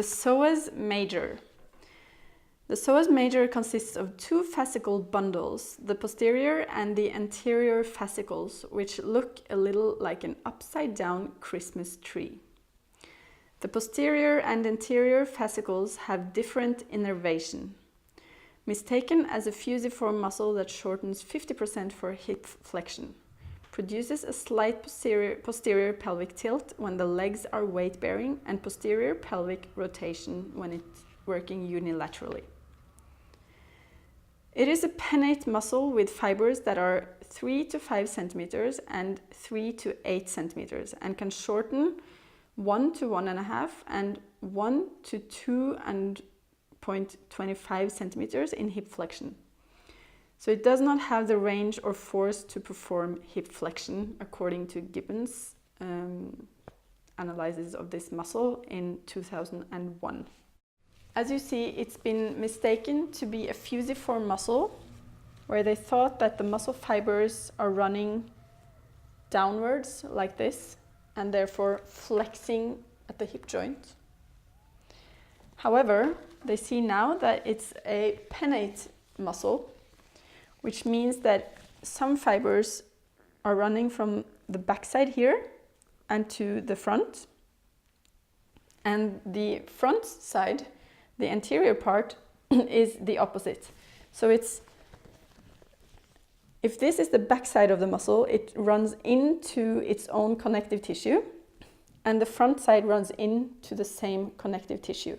psoas major. The psoas major consists of two fascicle bundles, the posterior and the anterior fascicles, which look a little like an upside-down Christmas tree. The posterior and anterior fascicles have different innervation, mistaken as a fusiform muscle that shortens 50% for hip flexion, produces a slight posterior pelvic tilt when the legs are weight-bearing and posterior pelvic rotation when it's working unilaterally. It is a pennate muscle with fibers that are 3 to 5 centimeters and 3 to 8 centimeters and can shorten 1 to 1.5 and 1 to 2.25 centimeters in hip flexion. So it does not have the range or force to perform hip flexion according to Gibbons' analysis of this muscle in 2001. As you see, it's been mistaken to be a fusiform muscle, where they thought that the muscle fibers are running downwards like this, and therefore flexing at the hip joint. However, they see now that it's a pennate muscle, which means that some fibers are running from the backside here and to the front, and the front side, the anterior part, is the opposite. So if this is the back side of the muscle, it runs into its own connective tissue, and the front side runs into the same connective tissue.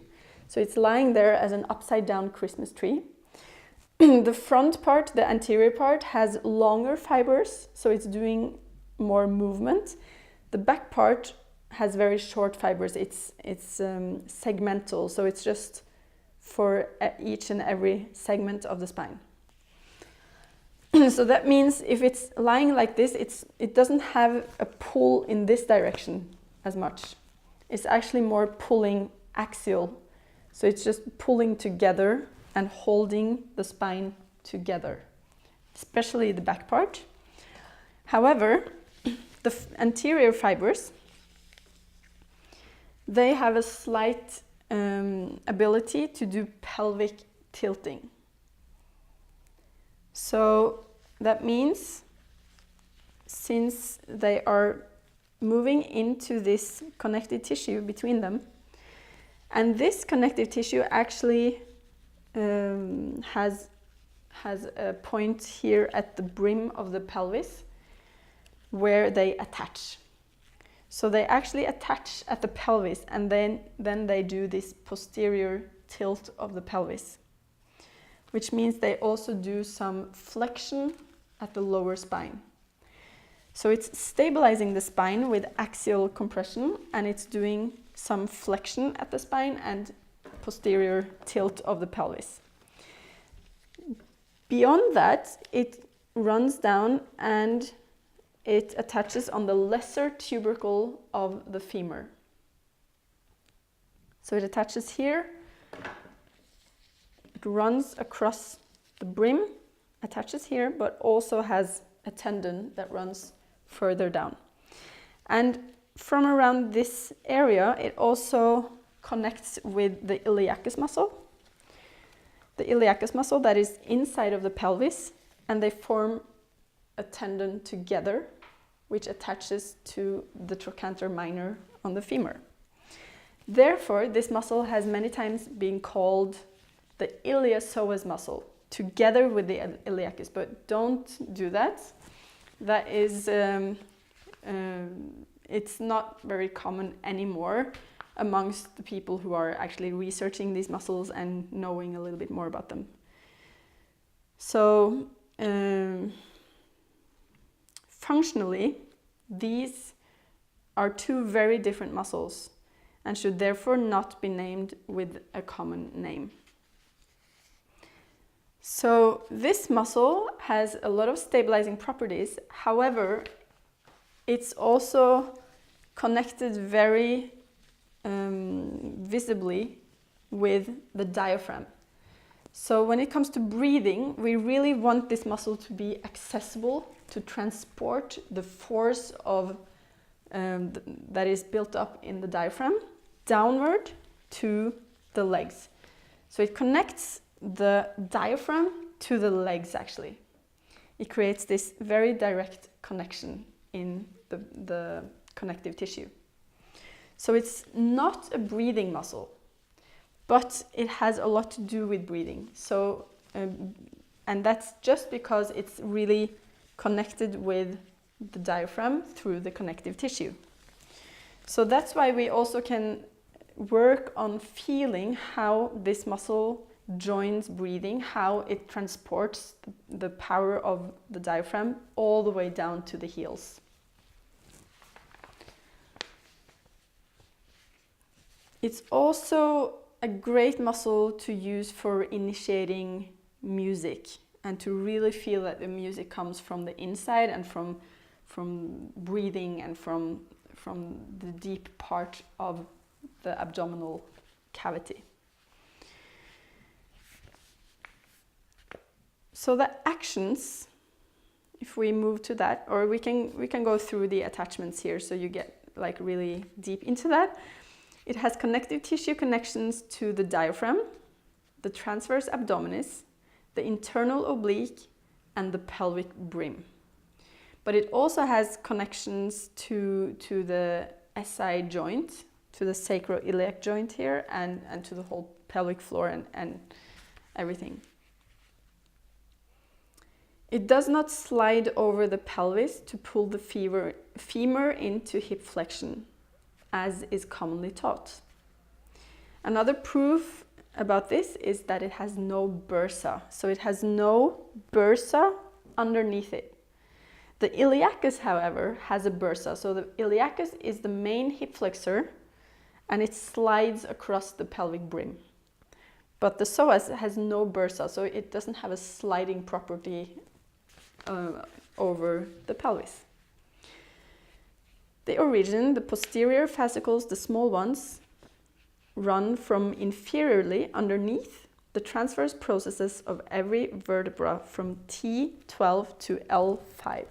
So it's lying there as an upside down Christmas tree. The front part, the anterior part, has longer fibers, so it's doing more movement. The back part has very short fibers. It's segmental, so it's just for each and every segment of the spine. So that means if it's lying like this, it doesn't have a pull in this direction as much. It's actually more pulling axial. So it's just pulling together and holding the spine together, especially the back part. However, the anterior fibers, they have a slight ability to do pelvic tilting. So that means, since they are moving into this connective tissue between them, and this connective tissue actually has a point here at the brim of the pelvis where they attach. So they actually attach at the pelvis, and then they do this posterior tilt of the pelvis, which means they also do some flexion at the lower spine. So it's stabilizing the spine with axial compression, and it's doing some flexion at the spine and posterior tilt of the pelvis. Beyond that, it runs down and it attaches on the lesser tubercle of the femur. So it attaches here, it runs across the brim, attaches here, but also has a tendon that runs further down. And from around this area, it also connects with the iliacus muscle. The iliacus muscle that is inside of the pelvis, and they form a tendon together, which attaches to the trochanter minor on the femur. Therefore, this muscle has many times been called the iliopsoas muscle, together with the iliacus, but don't do that. That is, it's not very common anymore amongst the people who are actually researching these muscles and knowing a little bit more about them. So, functionally, these are two very different muscles and should therefore not be named with a common name. So this muscle has a lot of stabilizing properties. However, it's also connected very visibly with the diaphragm. So when it comes to breathing, we really want this muscle to be accessible to transport the force of that is built up in the diaphragm downward to the legs. So it connects the diaphragm to the legs actually. It creates this very direct connection in the connective tissue. So it's not a breathing muscle, but it has a lot to do with breathing. So, and that's just because it's really connected with the diaphragm through the connective tissue. So that's why we also can work on feeling how this muscle joins breathing, how it transports the power of the diaphragm all the way down to the heels. It's also a great muscle to use for initiating music and to really feel that the music comes from the inside and from breathing and from the deep part of the abdominal cavity. So the actions, if we move to that, or we can go through the attachments here so you get like really deep into that. It has connective tissue connections to the diaphragm, the transverse abdominis, the internal oblique, and the pelvic brim. But it also has connections to the SI joint, to the sacroiliac joint here, and to the whole pelvic floor and everything. It does not slide over the pelvis to pull the femur into hip flexion, as is commonly taught. Another proof about this is that it has no bursa. So it has no bursa underneath it. The iliacus, however, has a bursa. So the iliacus is the main hip flexor and it slides across the pelvic brim. But the psoas has no bursa, so it doesn't have a sliding property over the pelvis. The origin, the posterior fascicles, the small ones, run from inferiorly underneath the transverse processes of every vertebra from T12 to L5.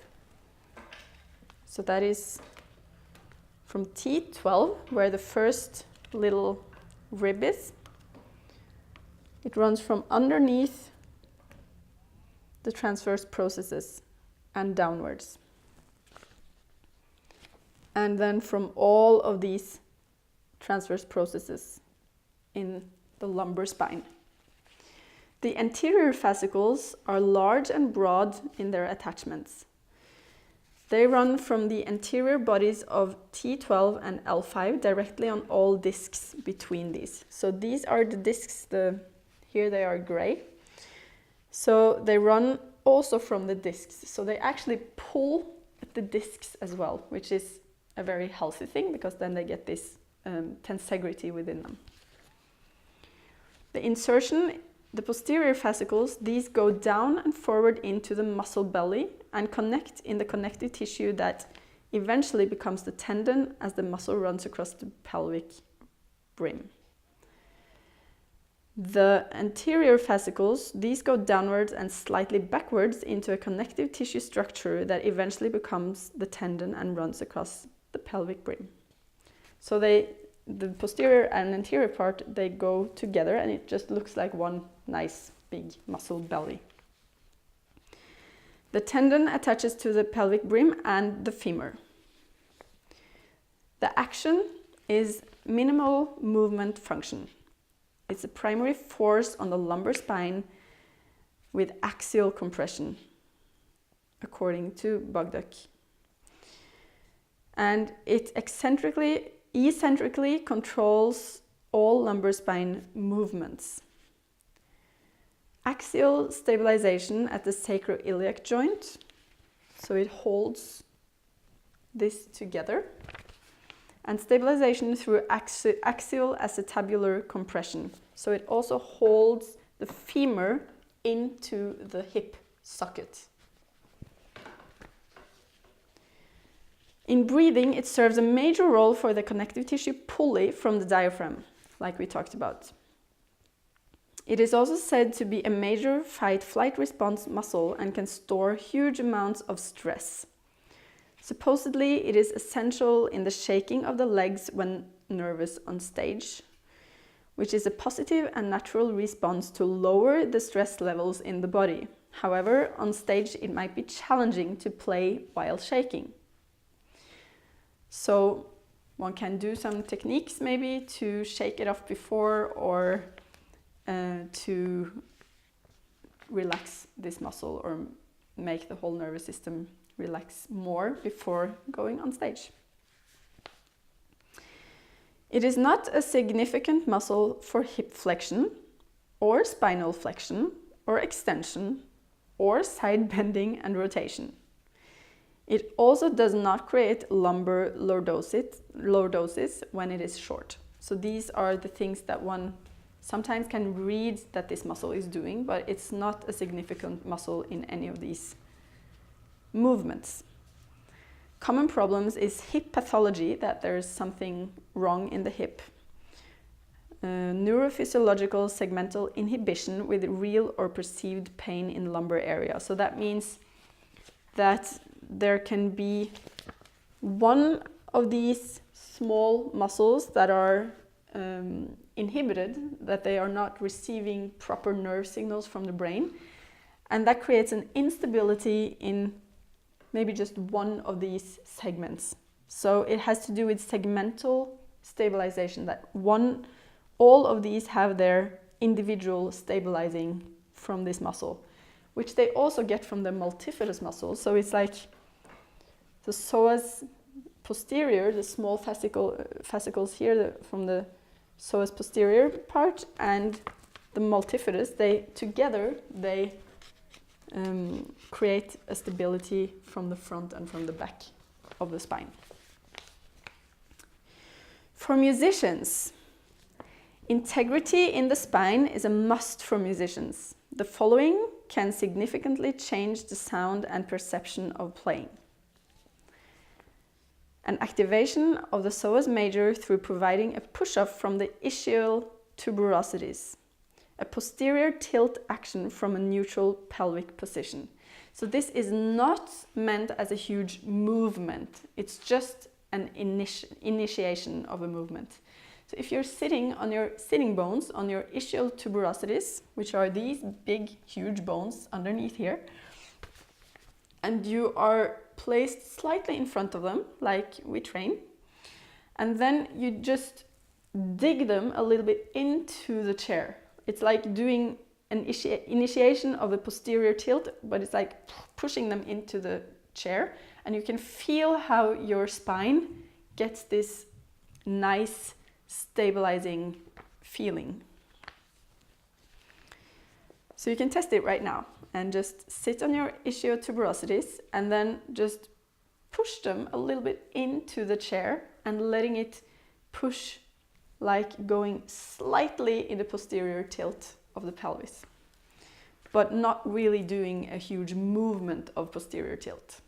So that is from T12, where the first little rib is. It runs from underneath the transverse processes and downwards. And then from all of these transverse processes in the lumbar spine. The anterior fascicles are large and broad in their attachments. They run from the anterior bodies of T12 and L5 directly on all discs between these. So these are the discs, here they are gray. So they run also from the discs. So they actually pull at the discs as well, which is a very healthy thing because then they get this tensegrity within them. The insertion, the posterior fascicles, these go down and forward into the muscle belly and connect in the connective tissue that eventually becomes the tendon as the muscle runs across the pelvic brim. The anterior fascicles, these go downwards and slightly backwards into a connective tissue structure that eventually becomes the tendon and runs across the pelvic brim. So the posterior and anterior part, they go together and it just looks like one nice big muscle belly. The tendon attaches to the pelvic brim and the femur. The action is minimal movement function. It's a primary force on the lumbar spine with axial compression, according to Bogduk. And it eccentrically controls all lumbar spine movements. Axial stabilization at the sacroiliac joint, so it holds this together, and stabilization through axial acetabular compression, so it also holds the femur into the hip socket. In breathing, it serves a major role for the connective tissue pulley from the diaphragm, like we talked about. It is also said to be a major fight-flight response muscle and can store huge amounts of stress. Supposedly, it is essential in the shaking of the legs when nervous on stage. which is a positive and natural response to lower the stress levels in the body. However, on stage it might be challenging to play while shaking. So one can do some techniques maybe to shake it off before, or to relax this muscle or make the whole nervous system relax more before going on stage. It is not a significant muscle for hip flexion or spinal flexion or extension or side bending and rotation. It also does not create lumbar lordosis when it is short. So these are the things that one sometimes can read that this muscle is doing, but it's not a significant muscle in any of these movements. Common problems is hip pathology, that there is something wrong in the hip. Neurophysiological segmental inhibition with real or perceived pain in lumbar area. So that means that there can be one of these small muscles that are inhibited, that they are not receiving proper nerve signals from the brain, and that creates an instability in maybe just one of these segments. So it has to do with segmental stabilization, that all of these have their individual stabilizing from this muscle, which they also get from the multifidus muscle. So it's like the psoas posterior, the small fascicles here from the psoas posterior part, and the multifidus, they create a stability from the front and from the back of the spine. For musicians, integrity in the spine is a must for musicians. The following can significantly change the sound and perception of playing. An activation of the psoas major through providing a push-up from the ischial tuberosities. A posterior tilt action from a neutral pelvic position. So this is not meant as a huge movement. It's just an initiation of a movement. So if you're sitting on your sitting bones, on your ischial tuberosities, which are these big, huge bones underneath here, and you are placed slightly in front of them, like we train, and then you just dig them a little bit into the chair. It's like doing an initiation of the posterior tilt, but it's like pushing them into the chair, and you can feel how your spine gets this nice stabilizing feeling. So you can test it right now and just sit on your ischial tuberosities and then just push them a little bit into the chair and letting it push, like going slightly in the posterior tilt of the pelvis, but not really doing a huge movement of posterior tilt.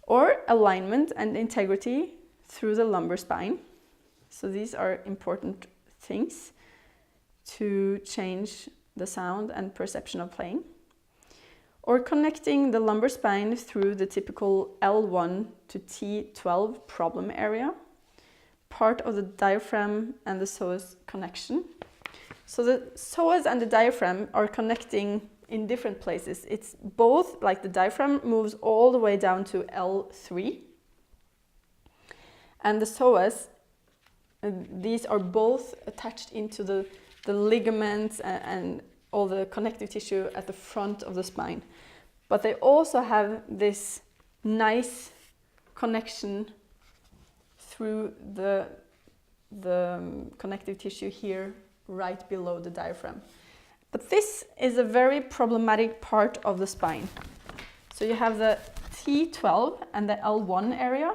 Or alignment and integrity through the lumbar spine. So these are important things to change the sound and perception of playing. Or connecting the lumbar spine through the typical L1 to T12 problem area, part of the diaphragm and the psoas connection. So the psoas and the diaphragm are connecting in different places. It's both, like the diaphragm moves all the way down to L3, and the psoas, these are both attached into the ligaments and all the connective tissue at the front of the spine. But they also have this nice connection through the connective tissue here, right below the diaphragm. But this is a very problematic part of the spine. So you have the T12 and the L1 area.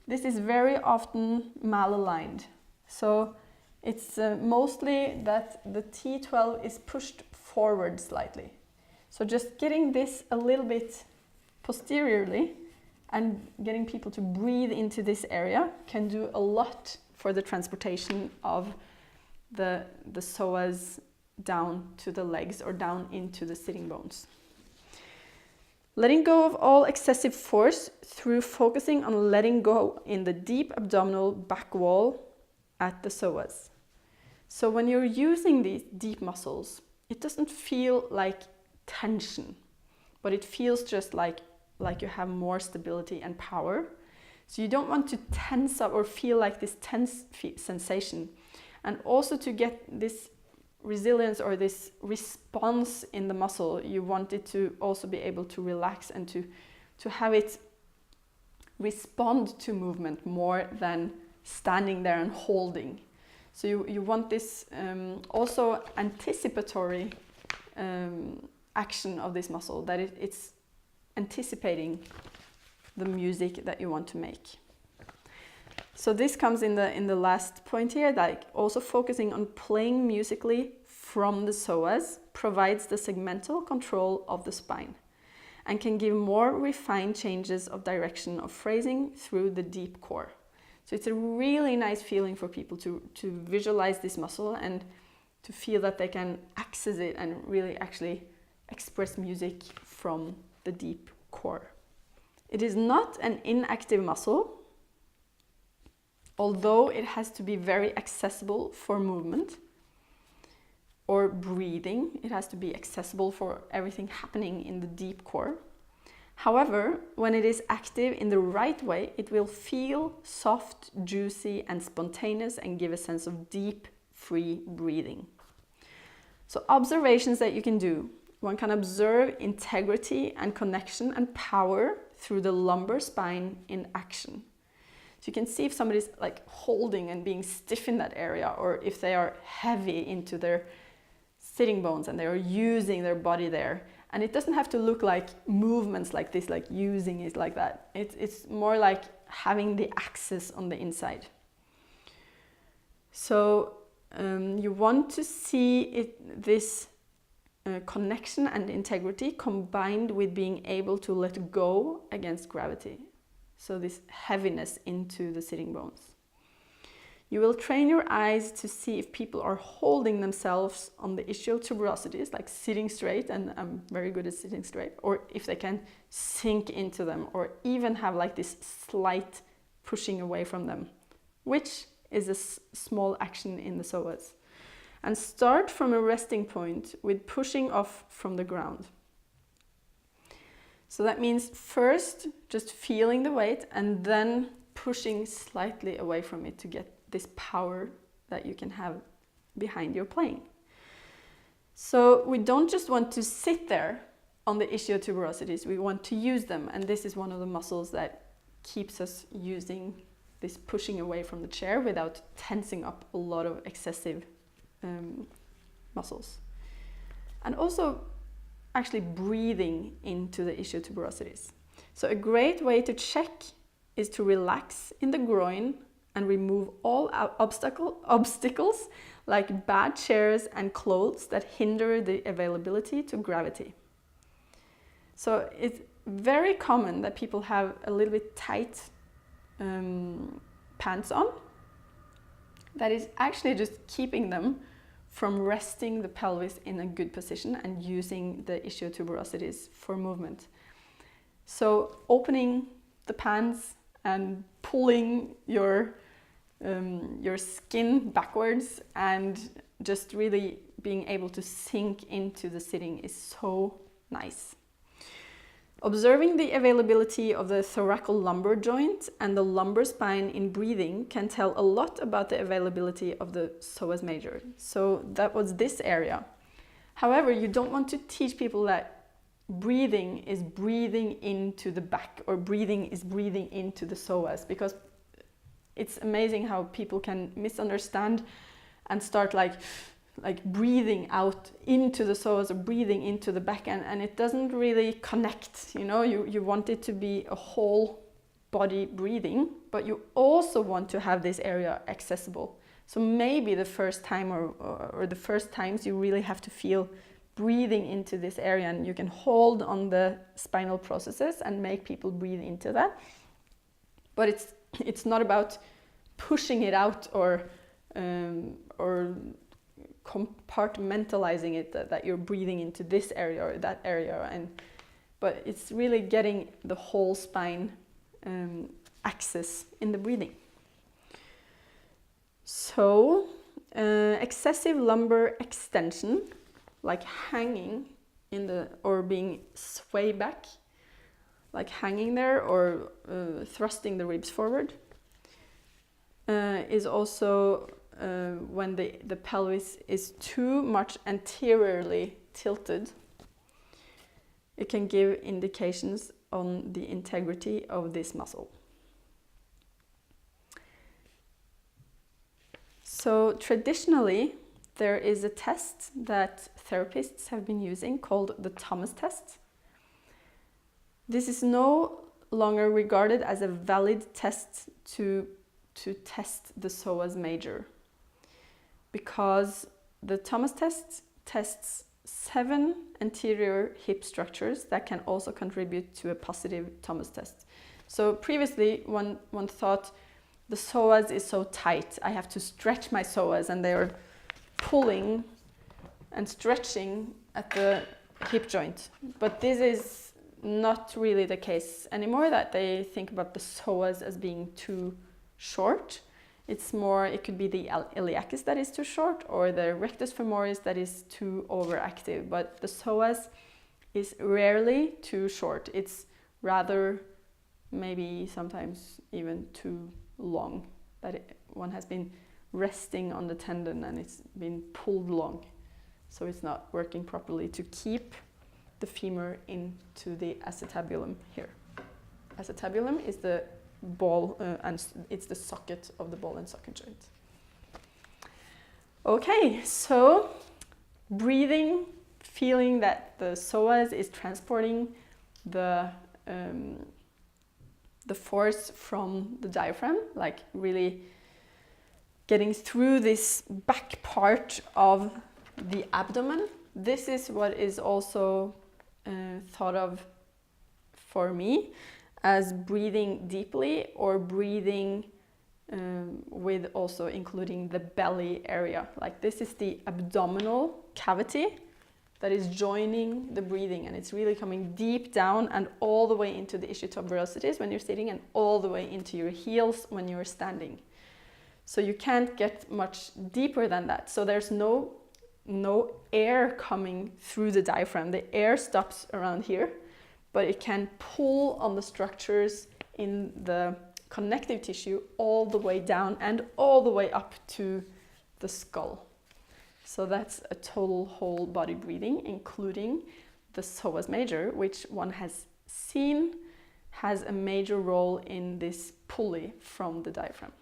This is very often malaligned. So it's mostly that the T12 is pushed forward slightly. So just getting this a little bit posteriorly and getting people to breathe into this area can do a lot for the transportation of the psoas down to the legs or down into the sitting bones. Letting go of all excessive force through focusing on letting go in the deep abdominal back wall at the psoas. So when you're using these deep muscles, it doesn't feel like tension, but it feels just like you have more stability and power. So you don't want to tense up or feel like this tense sensation. And also to get this resilience or this response in the muscle, you want it to also be able to relax and to have it respond to movement more than standing there and holding. So you want this also anticipatory action of this muscle, that it's anticipating the music that you want to make. So this comes in the last point here, like also focusing on playing musically from the psoas provides the segmental control of the spine and can give more refined changes of direction of phrasing through the deep core. So it's a really nice feeling for people to visualize this muscle and to feel that they can access it and really actually express music from the deep core. It is not an inactive muscle, although it has to be very accessible for movement or breathing. It has to be accessible for everything happening in the deep core. However, when it is active in the right way, it will feel soft, juicy, and spontaneous and give a sense of deep, free breathing. So observations that you can do. One can observe integrity and connection and power through the lumbar spine in action. So you can see if somebody's like holding and being stiff in that area, or if they are heavy into their sitting bones and they are using their body there. And it doesn't have to look like movements like this, like using it like that. It's more like having the axis on the inside. So you want to see this connection and integrity combined with being able to let go against gravity. So this heaviness into the sitting bones. You will train your eyes to see if people are holding themselves on the ischial tuberosities, like sitting straight, and I'm very good at sitting straight, or if they can sink into them, or even have like this slight pushing away from them, which is a small action in the psoas. And start from a resting point with pushing off from the ground. So that means first just feeling the weight and then pushing slightly away from it to get this power that you can have behind your playing. So we don't just want to sit there on the ischiotuberosities, we want to use them, and this is one of the muscles that keeps us using this pushing away from the chair without tensing up a lot of excessive muscles. And also actually breathing into the ischiotuberosities. So a great way to check is to relax in the groin and remove all obstacles like bad chairs and clothes that hinder the availability to gravity. So it's very common that people have a little bit tight pants on. That is actually just keeping them from resting the pelvis in a good position and using the ischiotuberosities for movement. So opening the pants and pulling your skin backwards and just really being able to sink into the sitting is so nice. Observing the availability of the thoracolumbar joint and the lumbar spine in breathing can tell a lot about the availability of the psoas major. So that was this area. However, you don't want to teach people that breathing is breathing into the back or breathing is breathing into the psoas, because it's amazing how people can misunderstand and start like breathing out into the psoas or breathing into the back, and it doesn't really connect. You know, you want it to be a whole body breathing, but you also want to have this area accessible. So maybe the first time or the first times you really have to feel breathing into this area, and you can hold on the spinal processes and make people breathe into that. But it's not about pushing it out or compartmentalizing it, that you're breathing into this area or that area, but it's really getting the whole spine axis in the breathing. So excessive lumbar extension, like hanging in the, or being sway back, like hanging there, or thrusting the ribs forward, is also when the pelvis is too much anteriorly tilted. It can give indications on the integrity of this muscle. So traditionally, there is a test that therapists have been using called the Thomas test. This is no longer regarded as a valid test to test the psoas major, because the Thomas test tests 7 anterior hip structures that can also contribute to a positive Thomas test. So previously, one thought the psoas is so tight, I have to stretch my psoas, and they're pulling and stretching at the hip joint. But this is not really the case anymore, that they think about the psoas as being too short. It's more, it could be the iliacus that is too short, or the rectus femoris that is too overactive. But the psoas is rarely too short. It's rather maybe sometimes even too long, that one has been resting on the tendon and it's been pulled long. So it's not working properly to keep the femur into the acetabulum here. Acetabulum is the ball and it's the socket of the ball and socket joint. Okay, so breathing, feeling that the psoas is transporting the force from the diaphragm, like really getting through this back part of the abdomen. This is what is also thought of for me as breathing deeply, or breathing with also including the belly area. Like this is the abdominal cavity that is joining the breathing, and it's really coming deep down and all the way into the ischial tuberosities when you're sitting, and all the way into your heels when you're standing. So you can't get much deeper than that. So there's no air coming through the diaphragm. The air stops around here, but it can pull on the structures in the connective tissue all the way down and all the way up to the skull. So that's a total whole body breathing, including the psoas major, which one has seen has a major role in this pulley from the diaphragm.